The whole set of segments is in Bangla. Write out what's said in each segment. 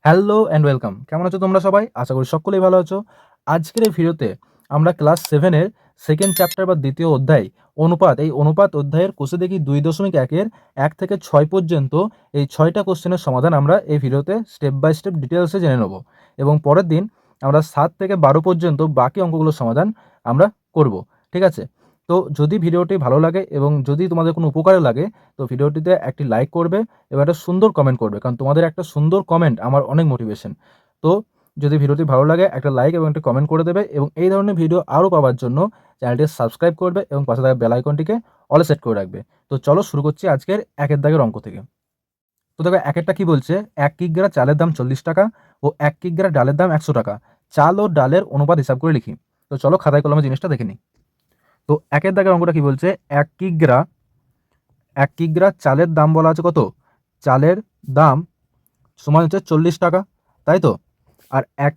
Hello and welcome. কেমন আছো তোমরা সবাই? আশা করি সকলেই ভালো আছো। আজকের এই ভিডিওতে আমরা ক্লাস 7 এর সেকেন্ড চ্যাপ্টার বা দ্বিতীয় অধ্যায় অনুপাত, এই অনুপাত অধ্যায়ের কোষে দেখি ২.১ এর ১ থেকে ৬ পর্যন্ত এই ৬টা কোশ্চেনের সমাধান আমরা এই ভিডিওতে স্টেপ বাই স্টেপ ডিটেইলসে জেনে নেব। এবং পরের দিন আমরা ৭ থেকে ১২ পর্যন্ত বাকি অঙ্কগুলোর সমাধান আমরা করব। ঠিক আছে? তো যদি ভিডিওটি ভালো লাগে এবং যদি তোমাদের কোনো উপকারে লাগে তো ভিডিওটিতে একটি লাইক করবে এবং একটা সুন্দর কমেন্ট করবে, কারণ তোমাদের একটা সুন্দর কমেন্ট আমার অনেক মোটিভেশন। তো যদি ভিডিওটি ভালো লাগে একটা লাইক এবং একটা কমেন্ট করে দেবে এবং এই ধরনের ভিডিও আরও পাওয়ার জন্য চ্যানেলটি সাবস্ক্রাইব করবে এবং পাশে থাকা বেল আইকনটিকে অলে সেট করে রাখবে। তো চলো শুরু করছি আজকের একের দাগের অঙ্ক থেকে। তো দেখো একেরটা কি বলছে, ১ কিগ্রা চালের দাম ৪০ টাকা ও ১ কিগ্রা ডালের দাম ১০০ টাকা। চাল ও ডালের অনুপাত হিসাব করে লিখি। তো চলো খাতায় কলমে জিনিসটা দেখে নিই। তো একের দাগের অঙ্কটা কি বলছে, ১ কিগ্রা চালের দাম বলা আছে কত, চালের দাম সমান হচ্ছে ৪০ টাকা, তাই তো। আর ১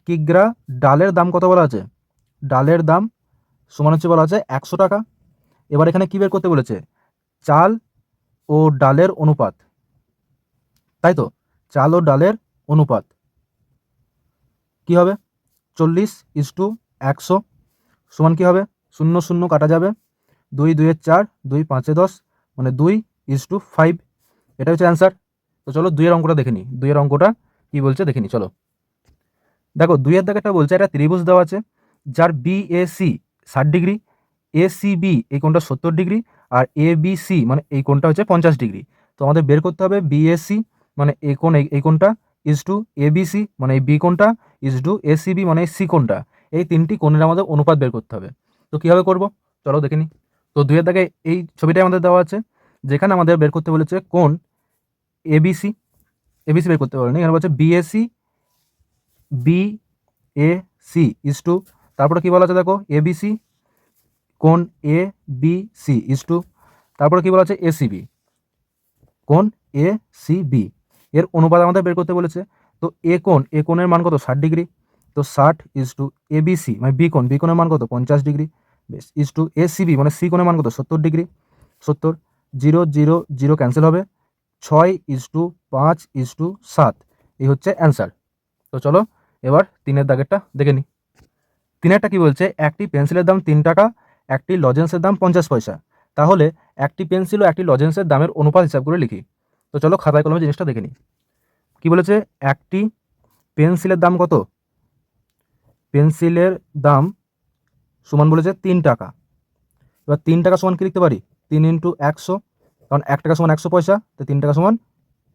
কিগ্রা ডালের দাম কত বলা আছে, ডালের দাম সমান হচ্ছে বলা আছে ১০০ টাকা। এবার এখানে কি বের করতে বলেছে, চাল ও ডালের অনুপাত, তাই তো। চাল ও ডালের অনুপাত কি হবে, ৪০:১০০ সমান কি হবে, ০ ০ কাটা যাবে, ২ ২ ৪, ২ ৫ 10, মানে 2:5। এটা হচ্ছে অ্যান্সার। তো চলো ২ এর অঙ্কটা দেখে নিই। ২ এর অঙ্কটা কি বলছে দেখে নিই, চলো। দেখো ২ এর দাগেরটা বলছে একটা ত্রিভুজ দেওয়া আছে যার বিএসি ৬০ ডিগ্রি, এসিবি এই কোণটা ৭০ ডিগ্রি, আর এবিসি মানে এই কোণটা হচ্ছে ৫০ ডিগ্রি। তো আমাদের বের করতে হবে বিএসি মানে এই কোণটা ইজ টু এবিসি মানে এই বি কোণটা ইজ টু এসিবি মানে এই সি কোণটা। এই তিনটি কোণের আমাদের অনুপাত বের করতে হবে। তো কীভাবে করব চলো দেখে নিই। তো ২ এর দাগে এই ছবিটাই আমাদের দেওয়া আছে, যেখানে আমাদের বের করতে বলেছে কোণ এবিসি। এবিসি বের করতে পারেনি, এখানে বলছে BAC B A C is to, তারপরে কি বলা আছে দেখো, এবিসি কোণ A B C is to, তারপরে কি বলা আছে এসিবি কোণ এ সি বি, এর অনুপাত আমাদের বের করতে বলেছে। তো এ কোণের মান কত, ৬০ ডিগ্রি। তো ৬০ ইজ টু এবিসি মানে বি কোণের মান কত, ৫০ ডিগ্রি, বেশ, ইজ টু এসিবি মানে সি কোণের মান কত, ৭০ ডিগ্রি। ৭০, ০ ০ 0 ক্যান্সেল হবে, ৬ ইজ টু ৫ ইজ টু ৭, এই হচ্ছে অ্যান্সার। তো চলো এবার ৩-এর দাগেরটা দেখে নিই। ৩-এরটা কি বলছে, একটি পেন্সিলের দাম ৩ টাকা, একটি লজেন্সের দাম ৫০ পয়সা। তাহলে একটি পেন্সিল ও একটি লজেন্সের দামের অনুপাত হিসাব করে লিখি। তো চলো খাতায় কলমে জিনিসটা দেখে নিই। কি বলেছে, একটি পেন্সিলের দাম কত, পেন্সিলের দাম সমান বলেছে ৩ টাকা। এবার ৩ টাকা সমান কি লিখতে পারি, ৩ ইন্টু ১০০, কারণ ১ টাকা সমান ১০০ পয়সা, তো ৩ টাকা সমান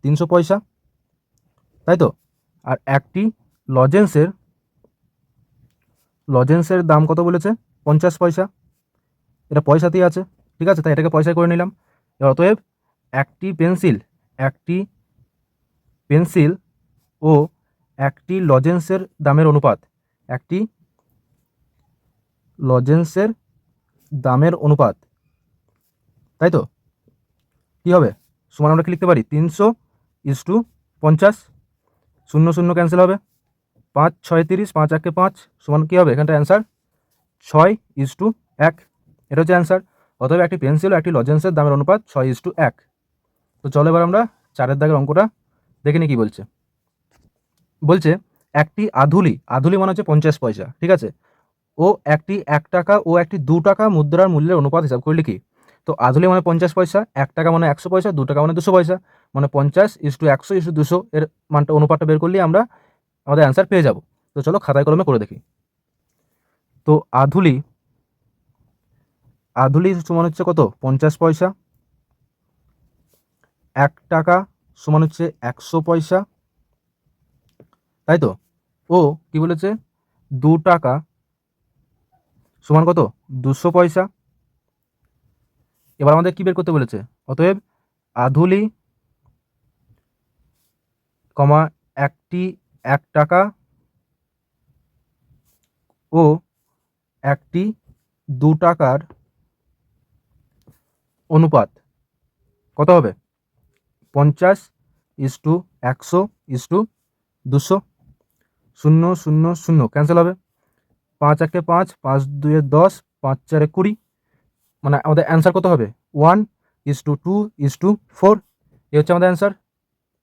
৩০০ পয়সা, তাই তো। আর একটি লজেন্সের লজেন্সের দাম কত বলেছে, ৫০ পয়সা, এটা পয়সাতেই আছে, ঠিক আছে, তাই এটাকে পয়সায় করে নিলাম। এবার অতএব একটি একটি পেন্সিল ও একটি লজেন্সের দামের অনুপাত, একটি লজেন্সের দামের অনুপাত, তাই তো। কী হবে, সমান আমরা কি লিখতে পারি, ৩০০:৫০, ০ ০ ক্যান্সেল হবে, ৫ ৬ ৩০, ৫ ১ ৫ সমান কী হবে, এখানটা অ্যান্সার ৬:১। এটা হচ্ছে অ্যান্সার। অতএব একটি পেন্সিল ও একটি লজেন্সের দামের অনুপাত ৬:১। তো চলো এবার আমরা ৪-এর দাগের অঙ্কটা দেখে নিই কী বলছে। বলছে একটি আধুলি মানে হচ্ছে ৫০ পয়সা, ঠিক আছে, ও একটি ১ টাকা ও একটি ২ টাকা মুদ্রার মূল্যের অনুপাত হিসাব করে লিখি। তো আধুলি মানে ৫০ পয়সা, ১ টাকা মানে ১০০ পয়সা, ২ টাকা মানে ২০০ পয়সা, মানে ৫০:১০০:২০০ এর মানটা অনুপাতটা বের করলেই আমরা আমাদের অ্যান্সার পেয়ে যাব। তো চলো খাতায় কলমে করে দেখি। তো আধুলি সমান হচ্ছে কত, ৫০ পয়সা, ১ টাকা সমান হচ্ছে ১০০ পয়সা, তাই তো। ও কি বলেছে, ২ টাকা সমান কত, ২০০ পয়সা। এবার আমাদের কি বের করতে বলেছে, অতএব আধুলি কমা একটি ১ টাকা ও একটি ২ টাকার অনুপাত কত হবে, ৫০:১০০:২০০, ০ ০ ০ ক্যান্সেল হবে, ৫ ১ ৫, ৫ ২ ১০, ৫ ৪ ২০, মানে আমাদের অ্যান্সার কত হবে, ১:2:4, এই হচ্ছে আমাদের অ্যান্সার,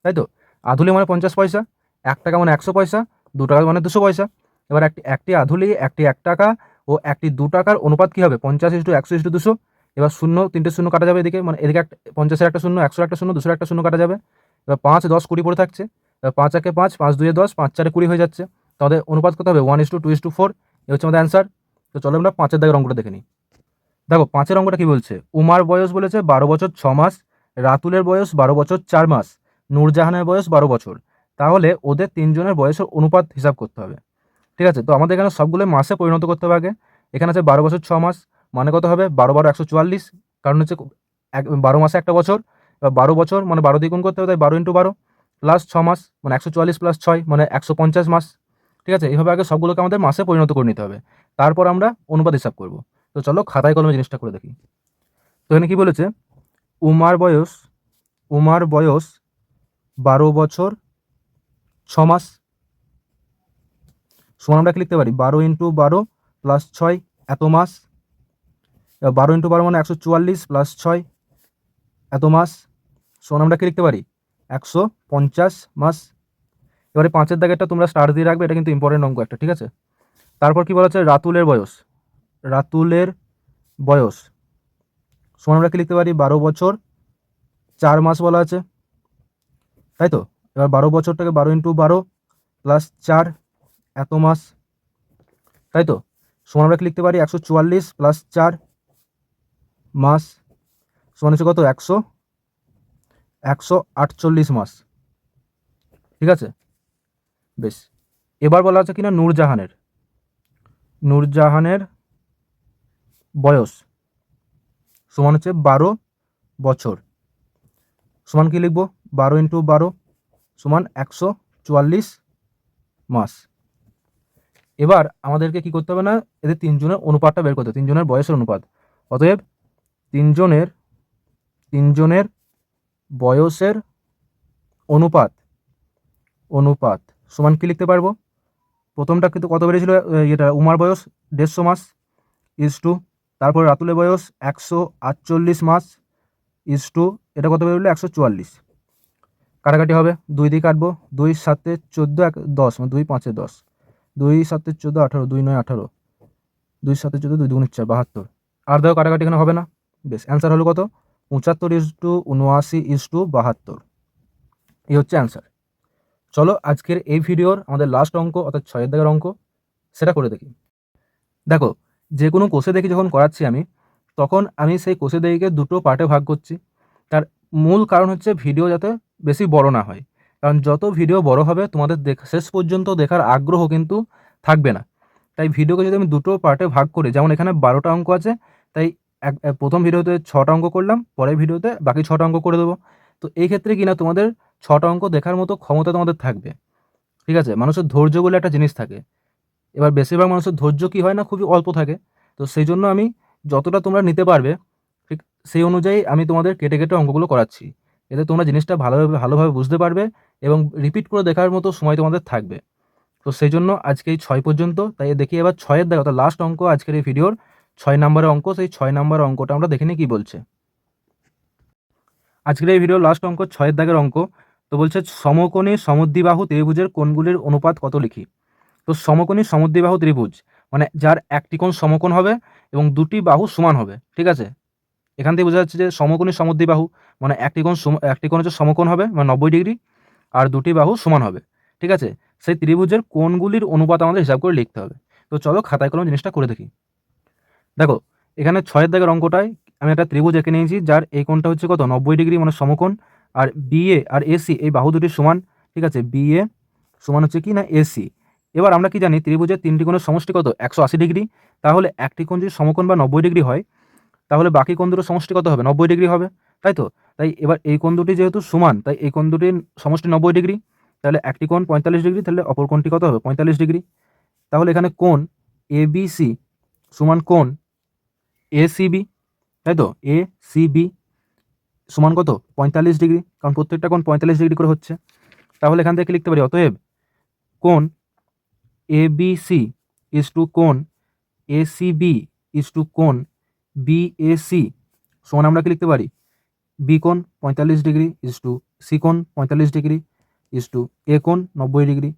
তাই তো। আধুলি মানে 50 পয়সা, 1 টাকা মানে 100 পয়সা, 2 টাকা মানে 200 পয়সা। এবার একটি আধুলি, একটি 1 টাকা ও একটি 2 টাকার অনুপাত কী হবে? 50:100:200। এবার শূন্য, 3টে শূন্য কাটা যাবে এদিকে, মানে এদিকে 50-এর একটা শূন্য, 100-এর একটা শূন্য, 200-এর একটা শূন্য কাটা যাবে। এবার 5, 10, 20 পড়ে থাকছে। এবার 5 একে 5, 5 2 10, 5 4 20 হয়ে যাচ্ছে। তাদের অনুপাত কত হবে? 1:2:4। এ হচ্ছে আমাদের অ্যান্সার। তো চলো আমরা 5-এর দাগের অঙ্কটা দেখে নিই। দেখো 5-এর অঙ্কটা কী বলছে? উমার বয়স বলেছে 12 বছর 6 মাস, রাতুলের বয়স 12 বছর 4 মাস, নূরজাহানের বয়স 12 বছর। তাহলে ওদের 3 জনের বয়সের অনুপাত হিসাব করতে হবে। ঠিক আছে, তো আমাদের এখানে সবগুলো মাসে পরিণত করতে হবে আগে। এখানে আছে 12 বছর 6 মাস, মানে কত হবে? 12 12 144, কারণ হচ্ছে 12 মাসে একটা বছর। এবার 12 বছর মানে 12 দিয়ে গুণ করতে হবে, তাই 12 × 12 প্লাস 6 মাস মানে 144 প্লাস 6 মানে 150 মাস। ঠিক আছে, এইভাবে আগে সবগুলোকে আমাদের মাসে পরিণত করে নিতে হবে, তারপর আমরা অনুপাত হিসাব করব। তো চলো খাতায় কলমে জিনিসটা করে দেখি। তো এখানে কি বলেছে? উমার বয়স 12 বছর 6 মাস, সমান আমরা কি লিখতে পারি? 12 × 12 প্লাস 6 এত মাস। 12 × 12 মানে 144 প্লাস 6 এত মাস, সমান আমরা কি লিখতে পারি? 150 মাস। এবারে 5-এর দাগেরটা তোমরা স্টার দিয়ে রাখবে, এটা কিন্তু ইম্পর্টেন্ট অঙ্ক একটা। ঠিক আছে, তারপর কি বলা হচ্ছে? রাতুলের বয়স সমান আমরা কি লিখতে পারি? 12 বছর 4 মাস বলা আছে, তাই তো? এবার 12 বছরটাকে 12 × 12 প্লাস 4 এত মাস, তাই তো? সমান আমরা কি লিখতে পারি? 144 প্লাস 4 মাস, সমান হচ্ছে কত? 148 মাস। ঠিক আছে, বেশ। এবার বলা আছে কিনা নূরজাহানের বয়স সমান হচ্ছে 12 বছর, সমান কি লিখবো? 12 × 12 সমান 144 মাস। এবার আমাদেরকে কি করতে হবে না, এদের 3 জনের অনুপাতটা বের করতে হবে, 3 জনের বয়সের অনুপাত। অতএব 3 জনের বয়সের অনুপাত সমান কি লিখতে পারবো? প্রথমটা কিন্তু কত বেরিয়েছিল? এটা উমার বয়স 150 মাস = তারপর রাতুলের বয়স 148 মাস = এটা কত বেরোলো? 144। কাটাকাটি হবে, 2 দিয়ে কাটবো, 2 7 14 10 মানে 2 5 10, 2 7 14 18, 2 9 18, 2 7 14, 2 2 4 72। আর দেখো কাটাকাটি এখানে হবে না। বেশ, অ্যান্সার হলো কত? 75:79:72। এই হচ্ছে অ্যান্সার। চলো আজকের এই ভিডিওর আমাদের লাস্ট অঙ্ক অর্থাৎ 6-এর দাগের অঙ্ক সেটা করে দেখি। দেখো, যে কোনো কোষে দেখি যখন করাচ্ছি আমি, তখন আমি সেই কোষে দেখিকে দুটো পার্টে ভাগ করছি। তার মূল কারণ হচ্ছে ভিডিও যাতে বেশি বড় না হয়, কারণ যত ভিডিও বড় হবে তোমাদের শেষ পর্যন্ত দেখার আগ্রহ কিন্তু থাকবে না। তাই ভিডিওকে যদি আমি দুটো পার্টে ভাগ করি, যেমন এখানে 12টা অঙ্ক আছে, তাই প্রথম ভিডিওতে 6টা অঙ্ক করলাম, পরের ভিডিওতে বাকি 6টা অঙ্ক করে দেবো। তো এই ক্ষেত্রে কিনা তোমাদের 6টা অঙ্ক দেখার মতো ক্ষমতা তোমাদের থাকবে। ঠিক আছে, মানুষের ধৈর্য বলে একটা জিনিস থাকে। এবার বেশিরভাগ মানুষের ধৈর্য কী হয় না, খুবই অল্প থাকে। তো সেই জন্য আমি যতটা তোমরা নিতে পারবে ঠিক সেই অনুযায়ী আমি তোমাদের কেটে কেটে অঙ্কগুলো করাচ্ছি, এতে তোমরা জিনিসটা ভালোভাবে বুঝতে পারবে এবং রিপিট করে দেখার মতো সময় তোমাদের থাকবে। তো সেই জন্য আজকে এই 6 পর্যন্ত। তাই দেখি এবার 6-এর দাগ অর্থাৎ লাস্ট অঙ্ক আজকের এই ভিডিওর 6 নম্বরের অঙ্ক। সেই 6 নম্বর অঙ্কটা আমরা দেখে নিই কী বলছে। আজকের এই ভিডিওর লাস্ট অঙ্ক 6-এর দাগের অঙ্ক। তো বলছে সমকোণী সমদ্বিবাহু ত্রিভুজের কোণগুলির অনুপাত কত লিখি। তো সমকোণী সমদ্বিবাহু ত্রিভুজ মানে যার একটি কোণ সমকোণ হবে এবং দুটি বাহু সমান হবে। ঠিক আছে, এখান থেকে বোঝা যাচ্ছে যে সমকোণী সমদ্বিবাহু মানে একটি কোণ হচ্ছে সমকোণ হবে মানে 90 ডিগ্রি, আর দুটি বাহু সমান হবে। ঠিক আছে, সেই ত্রিভুজের কোণগুলির অনুপাত আমাদের হিসাব করে লিখতে হবে। তো চলো খাতায় কলমে জিনিসটা করে দেখি। দেখো, এখানে 6-এর দাগের অঙ্কটায় আমি একটা ত্রিভুজ এঁকে নিয়েছি, যার এই কোণটা হচ্ছে কত? 90 ডিগ্রি মানে সমকোণ, আর বিএ আর এসি এই বাহু দুটি সমান। ঠিক আছে, বিএ সমান হচ্ছে কি না এসি। এবার আমরা কি জানি ত্রিভুজের 3টি কোণের সমষ্টি কত? 180 ডিগ্রি। তাহলে একটি কোণ যদি সমকোণ বা 90 ডিগ্রি হয়, তাহলে বাকি কোণ দুটোর সমষ্টি কত হবে? 90 ডিগ্রি হবে, তাই তো? তাই এবার এই কোণ দুটি যেহেতু সমান, তাই এই কোণ দুটির সমষ্টি 90 ডিগ্রি। তাহলে একটি কোণ 45 ডিগ্রি, তাহলে অপর কোণটি কত হবে? 45 ডিগ্রি। তাহলে এখানে কোণ এবিসি সমান কোণ এসিবি, তাই তো? এসিবি সমান কত? 45 ডিগ্রি, কারণ প্রত্যেকটা কোণ 45 ডিগ্রি করে হচ্ছে। তাহলে এখান থেকে লিখতে পারি অতএব কোণ এবিসি কোণ এসিবি কোণ বিএসি সমান আমরা কি লিখতে পারি? বি কোণ 45 ডিগ্রি সি কোণ 45 ডিগ্রি। ইস টু এ কোণ 90 ডিগ্রি,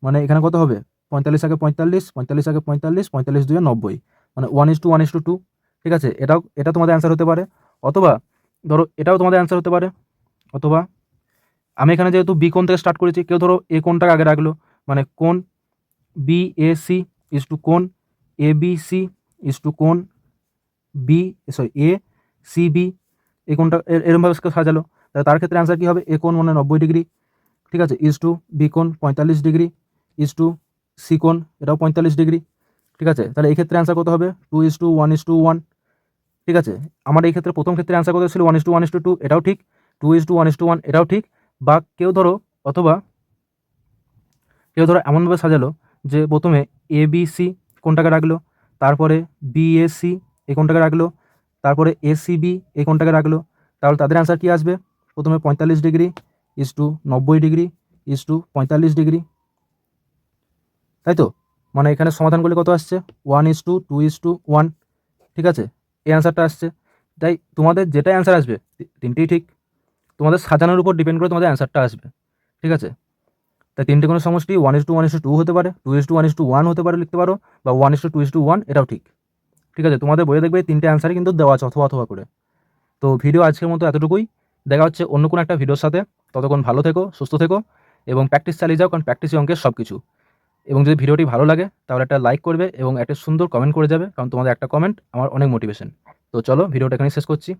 মানে এখানে কত হবে 45 আগে 45, 45 আগে 45, 45 দুয়ে 90, মানে 1:1:2। ঠিক আছে, এটা তোমাদের অ্যান্সার হতে পারে। অথবা ধরো এটাও তোমাদের অ্যান্সার হতে পারে। অথবা আমি এখানে যেহেতু বি কোণ থেকে স্টার্ট করেছি, কেউ ধরো এ কোণটাকে আগে রাখলো, মানে কোণ B A C is to কোণ A B C is to কোণ এ সি বি, এই কোণটা এরমভাবে সাজালো, তাহলে তার ক্ষেত্রে অ্যান্সার কী হবে, এ কোণ মানে 90 ডিগ্রি। ঠিক আছে, ইস টু বি কোণ 45 ডিগ্রি ইস টু সি কোণ এটাও 45 ডিগ্রি। ঠিক আছে, তাহলে এই ক্ষেত্রে অ্যান্সার কত হবে 2:1:1। ঠিক আছে, আমার এই ক্ষেত্রে প্রথম ক্ষেত্রে অ্যান্সার কত ছিল 1:1:2, এটাও ঠিক। 2:1:1 এটাও ঠিক। বা কেউ ধরো এমনভাবে সাজালো যে প্রথমে এ বি সি কোণটাকে রাখলো, তারপরে বি এ সি এই কোণটাকে রাখলো, তারপরে এ সি বি এই কোণটাকে রাখলো, তাহলে তাদের অ্যান্সার কী আসবে, প্রথমে 45 degree is to 90 degree is to 45 degree. তাই তো, মানে এখানে সমাধান করলে কত আসছে 1:2:1। ঠিক আছে, এই অ্যান্সারটা আসছে। তাই তোমাদের যেটা অ্যান্সার আসবে তিনটেই ঠিক, তোমাদের সাজানোর উপর ডিপেন্ড করে তোমাদের অ্যান্সারটা আসবে। ঠিক আছে, তাই তিনটে কোনো সমষ্টি 1:1:2 হতে পারে, 2:1:1 হতে পারে লিখতে পারো, বা 1:2:1 এটাও ঠিক। ঠিক আছে, তোমাদের বইয়ে দেখবে তিনটে অ্যান্সারই কিন্তু দেওয়া আছে অথবা অথবা করে। তো ভিডিও আজকের মতো এতটুকুই, দেখা হচ্ছে অন্য কোনো একটা ভিডিওর সাথে। ততক্ষণ ভালো থেকো, সুস্থ থেকো এবং প্র্যাকটিস চালিয়ে যাও, কারণ প্র্যাকটিসই অঙ্কের সব কিছু। এবং যদি ভিডিওটি ভালো লাগে তাহলে একটা লাইক করবে এবং একটা সুন্দর কমেন্ট করে যাবে, কারণ তোমাদের একটা কমেন্ট আমার অনেক মোটিভেশন। তো চলো ভিডিওটা এখানে শেষ করছি।